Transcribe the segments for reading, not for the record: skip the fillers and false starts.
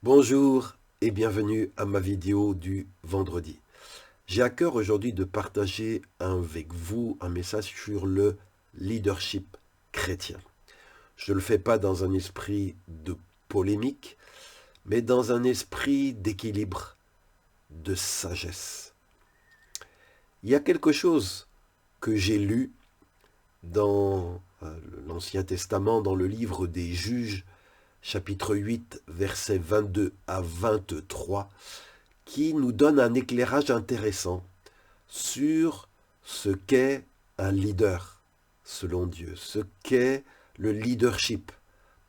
Bonjour et bienvenue à ma vidéo du vendredi. J'ai à cœur aujourd'hui de partager avec vous un message sur le leadership chrétien. Je ne le fais pas dans un esprit de polémique, mais dans un esprit d'équilibre, de sagesse. Il y a quelque chose que j'ai lu dans l'Ancien Testament, dans le livre des Juges, chapitre 8, versets 22 à 23, qui nous donne un éclairage intéressant sur ce qu'est un leader selon Dieu, ce qu'est le leadership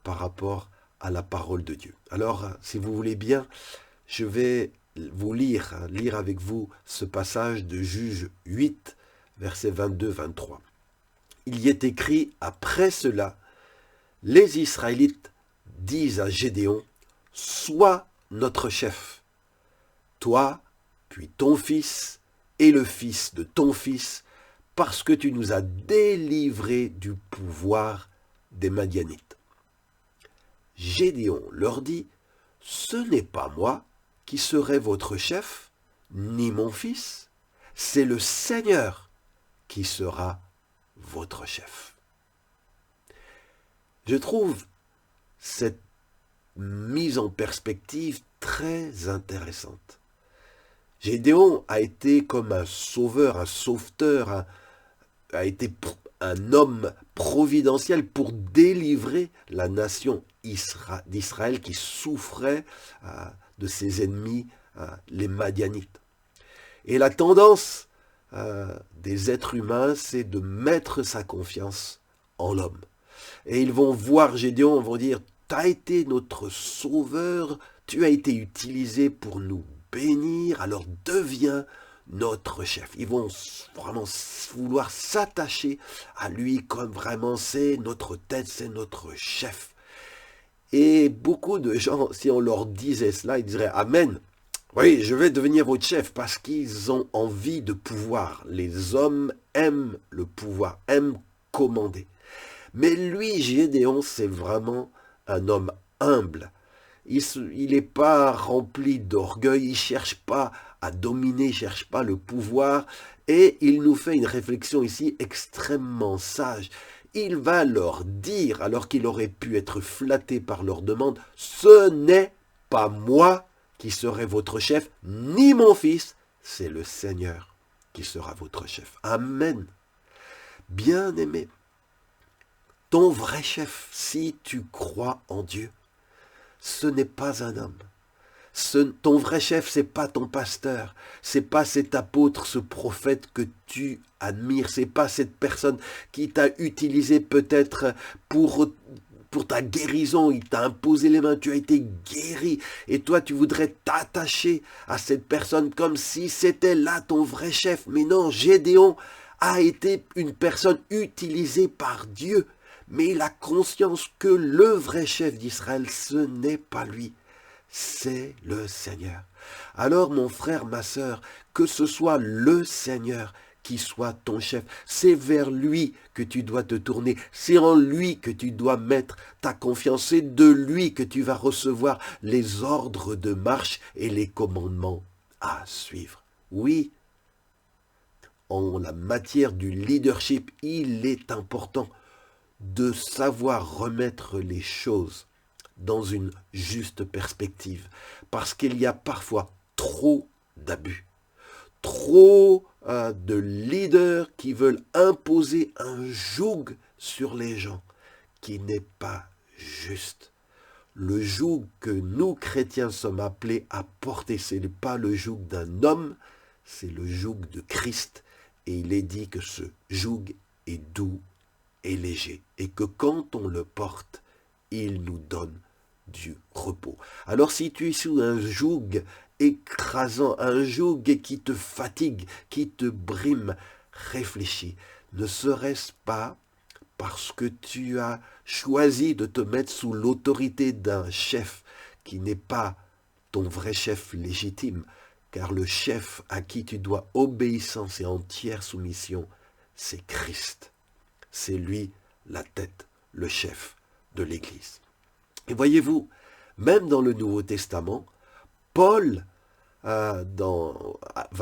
par rapport à la parole de Dieu. Alors, si vous voulez bien, je vais vous lire avec vous ce passage de Juge 8, versets 22-23. Il y est écrit, après cela, les Israélites disent à Gédéon, sois notre chef, toi, puis ton fils et le fils de ton fils, parce que tu nous as délivrés du pouvoir des Madianites. Gédéon leur dit, ce n'est pas moi qui serai votre chef, ni mon fils, c'est le Seigneur qui sera votre chef. Je trouve cette mise en perspective très intéressante. Gédéon a été comme un sauveur, un sauveteur, a été un homme providentiel pour délivrer la nation d'Israël qui souffrait de ses ennemis, les Madianites. Et la tendance des êtres humains, c'est de mettre sa confiance en l'homme. Et ils vont voir Gédéon, ils vont dire, tu as été notre sauveur, tu as été utilisé pour nous bénir, alors deviens notre chef. Ils vont vraiment vouloir s'attacher à lui comme vraiment c'est notre tête, c'est notre chef. Et beaucoup de gens, si on leur disait cela, ils diraient Amen. Oui, je vais devenir votre chef parce qu'ils ont envie de pouvoir. Les hommes aiment le pouvoir, aiment commander. Mais lui, Gédéon, c'est vraiment un homme humble. Il n'est pas rempli d'orgueil, il ne cherche pas à dominer, il ne cherche pas le pouvoir. Et il nous fait une réflexion ici extrêmement sage. Il va leur dire, alors qu'il aurait pu être flatté par leur demande, ce n'est pas moi qui serai votre chef, ni mon fils, c'est le Seigneur qui sera votre chef. Amen. Bien-aimé, ton vrai chef, si tu crois en Dieu, ce n'est pas un homme. Ton vrai chef, c'est pas ton pasteur, c'est pas cet apôtre, ce prophète que tu admires, c'est pas cette personne qui t'a utilisé peut-être pour ta guérison, il t'a imposé les mains, tu as été guéri, et toi tu voudrais t'attacher à cette personne comme si c'était là ton vrai chef. Mais non, Gédéon a été une personne utilisée par Dieu, mais il a conscience que le vrai chef d'Israël, ce n'est pas lui, c'est le Seigneur. Alors mon frère, ma sœur, que ce soit le Seigneur qui soit ton chef, c'est vers lui que tu dois te tourner, c'est en lui que tu dois mettre ta confiance, c'est de lui que tu vas recevoir les ordres de marche et les commandements à suivre. Oui, en la matière du leadership, il est important de savoir remettre les choses dans une juste perspective. Parce qu'il y a parfois trop d'abus, trop de leaders qui veulent imposer un joug sur les gens qui n'est pas juste. Le joug que nous, chrétiens, sommes appelés à porter, ce n'est pas le joug d'un homme, c'est le joug de Christ. Et il est dit que ce joug est doux et léger, et que quand on le porte, il nous donne du repos. Alors si tu es sous un joug écrasant, un joug qui te fatigue, qui te brime, réfléchis. Ne serait-ce pas parce que tu as choisi de te mettre sous l'autorité d'un chef qui n'est pas ton vrai chef légitime, car le chef à qui tu dois obéissance et entière soumission, c'est Christ. C'est lui la tête, le chef de l'Église. Et voyez-vous, Même dans le Nouveau Testament, Paul va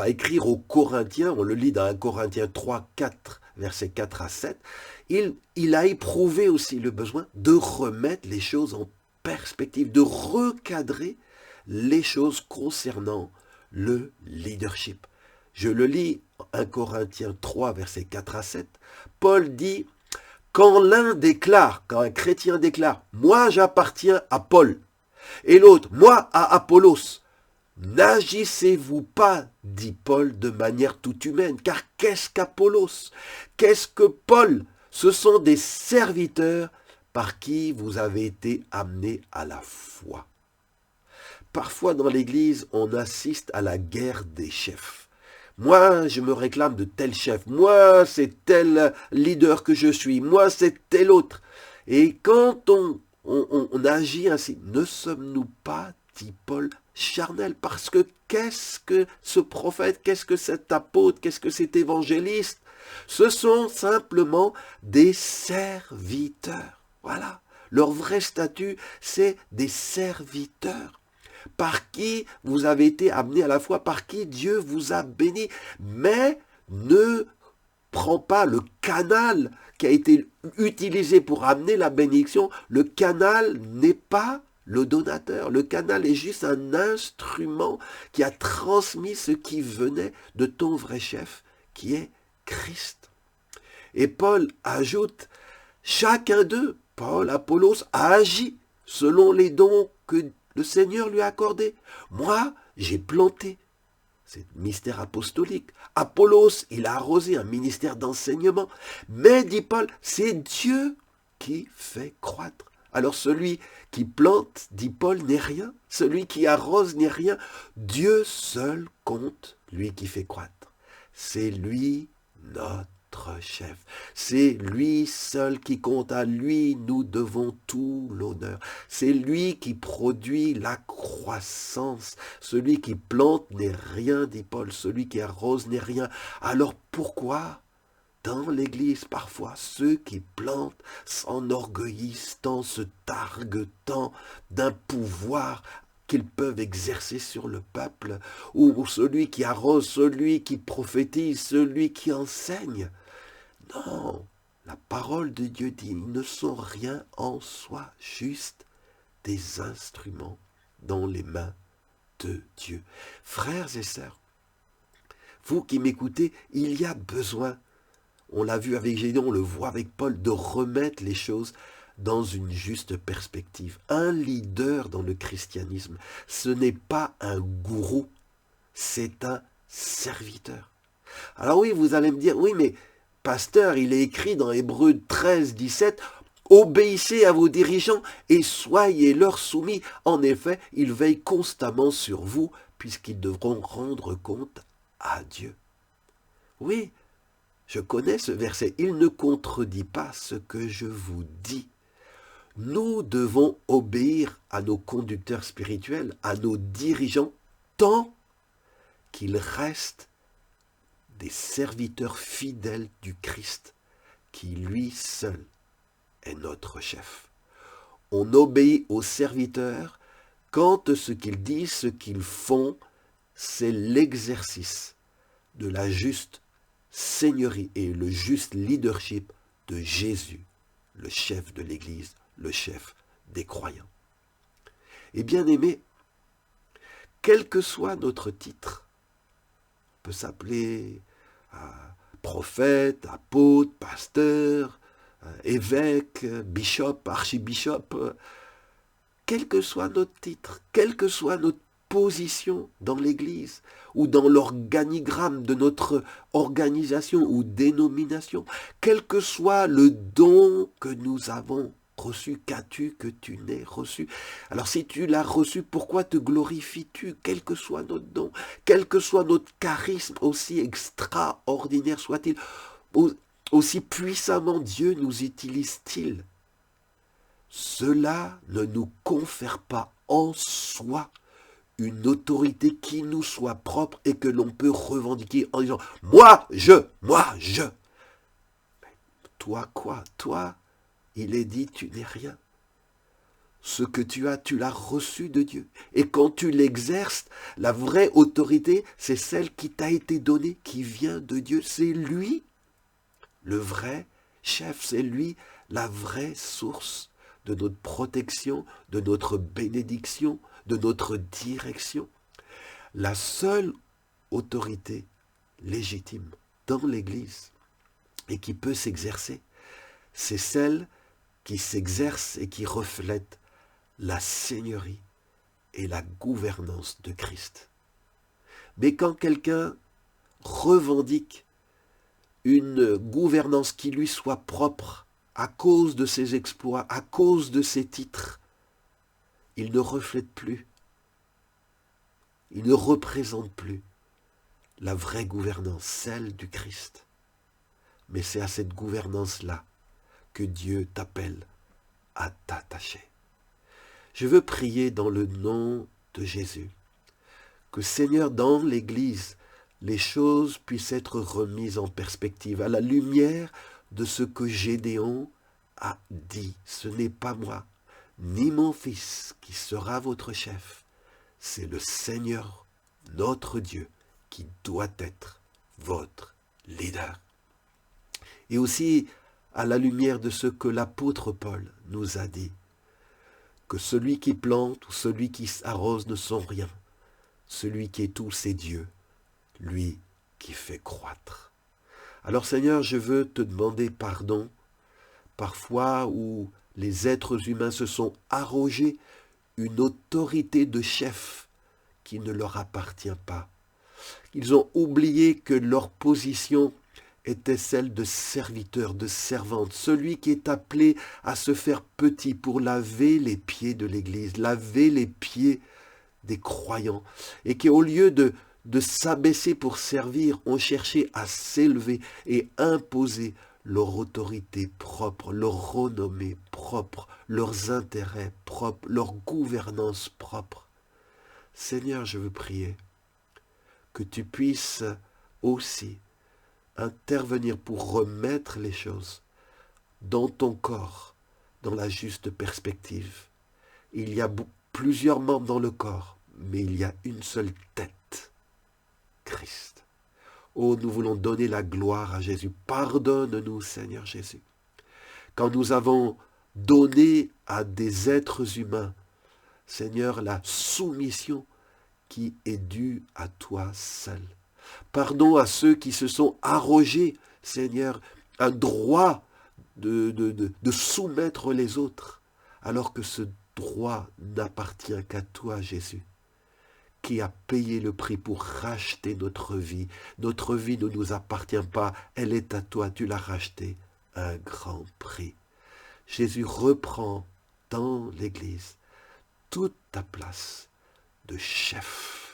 écrire aux Corinthiens, on le lit dans 1 Corinthiens 3, 4, versets 4 à 7, il a éprouvé aussi le besoin de remettre les choses en perspective, de recadrer les choses concernant le leadership. Je le lis, 1 Corinthiens 3, versets 4 à 7, Paul dit, quand un chrétien déclare, moi j'appartiens à Paul, et l'autre, moi à Apollos, n'agissez-vous pas, dit Paul, de manière toute humaine, car qu'est-ce qu'Apollos? Qu'est-ce que Paul? Ce sont des serviteurs par qui vous avez été amenés à la foi. Parfois dans l'Église, on assiste à la guerre des chefs. Moi, je me réclame de tel chef. Moi, c'est tel leader que je suis. Moi, c'est tel autre. Et quand on agit ainsi, ne sommes-nous pas, dit Paul, charnels? Parce que qu'est-ce que ce prophète, qu'est-ce que cet apôtre, qu'est-ce que cet évangéliste? Ce sont simplement des serviteurs. Voilà. Leur vrai statut, c'est des serviteurs. Par qui vous avez été amenés à la foi, par qui Dieu vous a béni. Mais ne prends pas le canal qui a été utilisé pour amener la bénédiction. Le canal n'est pas le donateur. Le canal est juste un instrument qui a transmis ce qui venait de ton vrai chef, qui est Christ. Et Paul ajoute, chacun d'eux, Paul, Apollos, a agi selon les dons que le Seigneur lui a accordés. Moi, j'ai planté. C'est le mystère apostolique. Apollos, il a arrosé un ministère d'enseignement. Mais, dit Paul, c'est Dieu qui fait croître. Alors celui qui plante, dit Paul, n'est rien. Celui qui arrose n'est rien. Dieu seul compte, lui qui fait croître. C'est lui notre chef. C'est lui seul qui compte. À lui, nous devons tout l'honneur. C'est lui qui produit la croissance. Celui qui plante n'est rien, dit Paul. Celui qui arrose n'est rien. Alors pourquoi, dans l'Église, parfois, ceux qui plantent s'enorgueillissent tant, se targuent tant d'un pouvoir qu'ils peuvent exercer sur le peuple, ou celui qui arrose, celui qui prophétise, celui qui enseigne? Non, la parole de Dieu dit, ils ne sont rien en soi, juste des instruments dans les mains de Dieu. Frères et sœurs, vous qui m'écoutez, il y a besoin, on l'a vu avec Gédéon, on le voit avec Paul, de remettre les choses dans une juste perspective. Un leader dans le christianisme, ce n'est pas un gourou, c'est un serviteur. Alors oui, vous allez me dire, oui, mais pasteur, il est écrit dans Hébreux 13, 17, « Obéissez à vos dirigeants et soyez-leur soumis. En effet, ils veillent constamment sur vous, puisqu'ils devront rendre compte à Dieu. » Oui, je connais ce verset. Il ne contredit pas ce que je vous dis. Nous devons obéir à nos conducteurs spirituels, à nos dirigeants, tant qu'ils restent des serviteurs fidèles du Christ, qui lui seul est notre chef. On obéit aux serviteurs quand ce qu'ils disent, ce qu'ils font, c'est l'exercice de la juste seigneurie et le juste leadership de Jésus, le chef de l'Église, le chef des croyants. Et bien aimé, quel que soit notre titre, on peut s'appeler prophète, apôtre, pasteur, évêque, bishop, archibishop, quel que soit notre titre, quelle que soit notre position dans l'Église ou dans l'organigramme de notre organisation ou dénomination, quel que soit le don que nous avons reçu, qu'as-tu que tu n'aies reçu? Alors si tu l'as reçu, pourquoi te glorifies-tu? Quel que soit notre don, quel que soit notre charisme, aussi extraordinaire soit-il, aussi puissamment Dieu nous utilise-t-il, cela ne nous confère pas en soi une autorité qui nous soit propre et que l'on peut revendiquer en disant « moi, je ». Toi quoi? Toi, il est dit, tu n'es rien. Ce que tu l'as reçu de Dieu. Et quand tu l'exerces, la vraie autorité, c'est celle qui t'a été donnée, qui vient de Dieu. C'est lui, le vrai chef, c'est lui, la vraie source de notre protection, de notre bénédiction, de notre direction. La seule autorité légitime dans l'Église et qui peut s'exercer, c'est celle qui s'exerce et qui reflète la seigneurie et la gouvernance de Christ. Mais quand quelqu'un revendique une gouvernance qui lui soit propre à cause de ses exploits, à cause de ses titres, il ne reflète plus, il ne représente plus la vraie gouvernance, celle du Christ. Mais c'est à cette gouvernance-là que Dieu t'appelle à t'attacher. Je veux prier dans le nom de Jésus, que Seigneur, dans l'Église, les choses puissent être remises en perspective à la lumière de ce que Gédéon a dit. Ce n'est pas moi, ni mon fils qui sera votre chef, c'est le Seigneur, notre Dieu, qui doit être votre leader. Et aussi à la lumière de ce que l'apôtre Paul nous a dit, que celui qui plante ou celui qui arrose ne sont rien. Celui qui est tout, c'est Dieu, lui qui fait croître. Alors Seigneur, je veux te demander pardon, parfois où les êtres humains se sont arrogés une autorité de chef qui ne leur appartient pas. Ils ont oublié que leur position était celle de serviteur, de servante, celui qui est appelé à se faire petit pour laver les pieds de l'Église, laver les pieds des croyants, et qui au lieu de s'abaisser pour servir, ont cherché à s'élever et imposer leur autorité propre, leur renommée propre, leurs intérêts propres, leur gouvernance propre. Seigneur, je veux prier que tu puisses aussi intervenir pour remettre les choses dans ton corps, dans la juste perspective. Il y a plusieurs membres dans le corps, mais il y a une seule tête, Christ. Oh, nous voulons donner la gloire à Jésus. Pardonne-nous, Seigneur Jésus. Quand nous avons donné à des êtres humains, Seigneur, la soumission qui est due à toi seul. Pardon à ceux qui se sont arrogés, Seigneur, un droit de soumettre les autres, alors que ce droit n'appartient qu'à toi, Jésus, qui a payé le prix pour racheter notre vie. Notre vie ne nous appartient pas, elle est à toi, tu l'as rachetée, un grand prix. Jésus, reprend dans l'Église toute ta place de chef.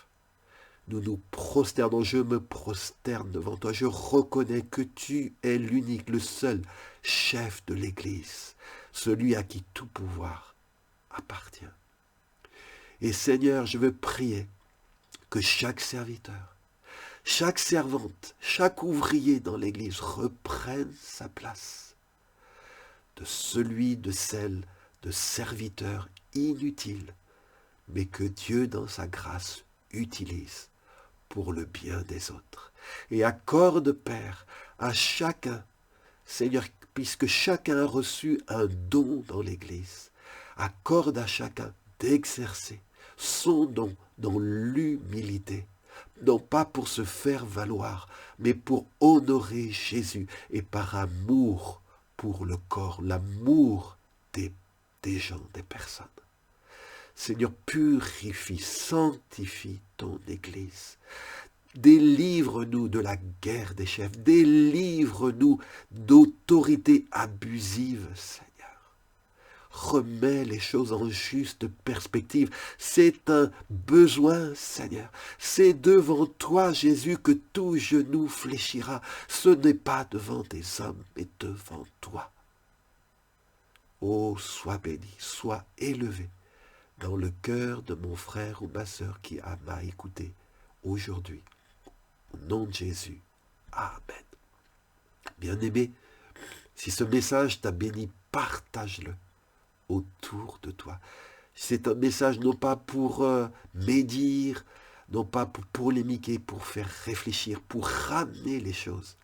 Nous nous prosternons, je me prosterne devant toi, je reconnais que tu es l'unique, le seul chef de l'Église, celui à qui tout pouvoir appartient. Et Seigneur, je veux prier que chaque serviteur, chaque servante, chaque ouvrier dans l'Église reprenne sa place de celui, de celle, de serviteur inutile, mais que Dieu, dans sa grâce, utilise pour le bien des autres. Et accorde, Père, à chacun, Seigneur, puisque chacun a reçu un don dans l'Église, accorde à chacun d'exercer son don dans l'humilité, non pas pour se faire valoir, mais pour honorer Jésus et par amour pour le corps, l'amour des gens, des personnes. Seigneur, purifie, sanctifie ton Église. Délivre-nous de la guerre des chefs. Délivre-nous d'autorités abusives, Seigneur. Remets les choses en juste perspective. C'est un besoin, Seigneur. C'est devant toi, Jésus, que tout genou fléchira. Ce n'est pas devant des hommes, mais devant toi. Oh, sois béni, sois élevé dans le cœur de mon frère ou ma sœur qui m'a écouté aujourd'hui. Au nom de Jésus. Amen. Bien-aimé, si ce message t'a béni, partage-le autour de toi. C'est un message non pas pour médire, non pas pour polémiquer, pour faire réfléchir, pour ramener les choses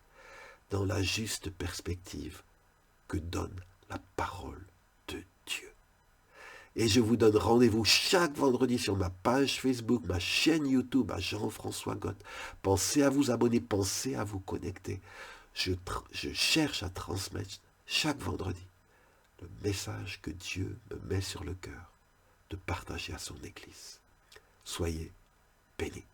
dans la juste perspective que donne la parole de Dieu. Et je vous donne rendez-vous chaque vendredi sur ma page Facebook, ma chaîne YouTube à Jean-François Gott. Pensez à vous abonner, pensez à vous connecter. Je cherche à transmettre chaque vendredi le message que Dieu me met sur le cœur de partager à son Église. Soyez bénis.